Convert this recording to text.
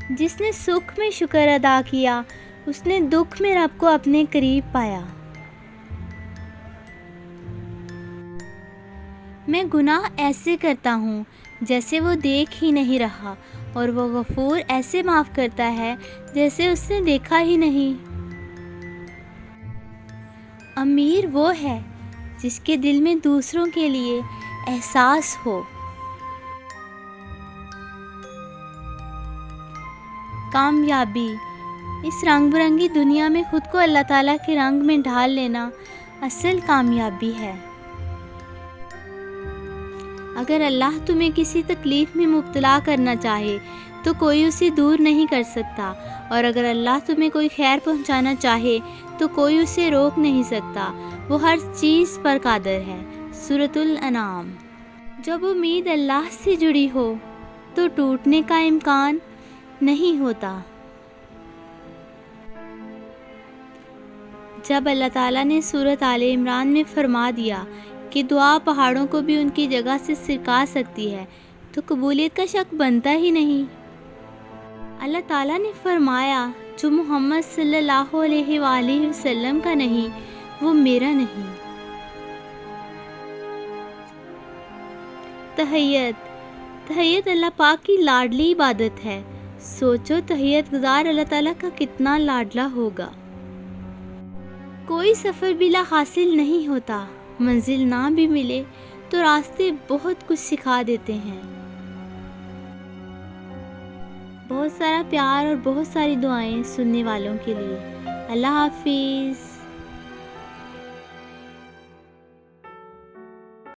جس نے سکھ میں شکر ادا کیا اس نے دکھ میں رب کو اپنے قریب پایا۔ میں گناہ ایسے کرتا ہوں جیسے وہ دیکھ ہی نہیں رہا، اور وہ غفور ایسے معاف کرتا ہے جیسے اس نے دیکھا ہی نہیں۔ امیر وہ ہے جس کے دل میں دوسروں کے لیے احساس ہو۔ کامیابی، اس رنگ برنگی دنیا میں خود کو اللہ تعالیٰ کے رنگ میں ڈھال لینا اصل کامیابی ہے۔ اگر اللہ تمہیں کسی تکلیف میں مبتلا کرنا چاہے تو کوئی اسے دور نہیں کر سکتا، اور اگر اللہ تمہیں کوئی خیر پہنچانا چاہے تو کوئی اسے روک نہیں سکتا، وہ ہر چیز پر قادر ہے۔ سورۃ الانعام۔ جب امید اللہ سے جڑی ہو تو ٹوٹنے کا امکان نہیں ہوتا۔ جب اللہ تعالیٰ نے سورۃ آل عمران میں فرما دیا کہ دعا پہاڑوں کو بھی ان کی جگہ سے سرکا سکتی ہے تو قبولیت کا شک بنتا ہی نہیں۔ اللہ تعالیٰ نے فرمایا جو محمد صلی اللہ علیہ وآلہ وسلم کا نہیں وہ میرا نہیں۔ تحیت اللہ پاک کی لاڈلی عبادت ہے۔ سوچو تحیت گزار اللہ تعالیٰ کا کتنا لاڈلا ہوگا۔ کوئی سفر بلا حاصل نہیں ہوتا، منزل نہ بھی ملے تو راستے بہت کچھ سکھا دیتے ہیں۔ بہت سارا پیار اور بہت ساری دعائیں سننے والوں کے لیے۔ اللہ حافظ۔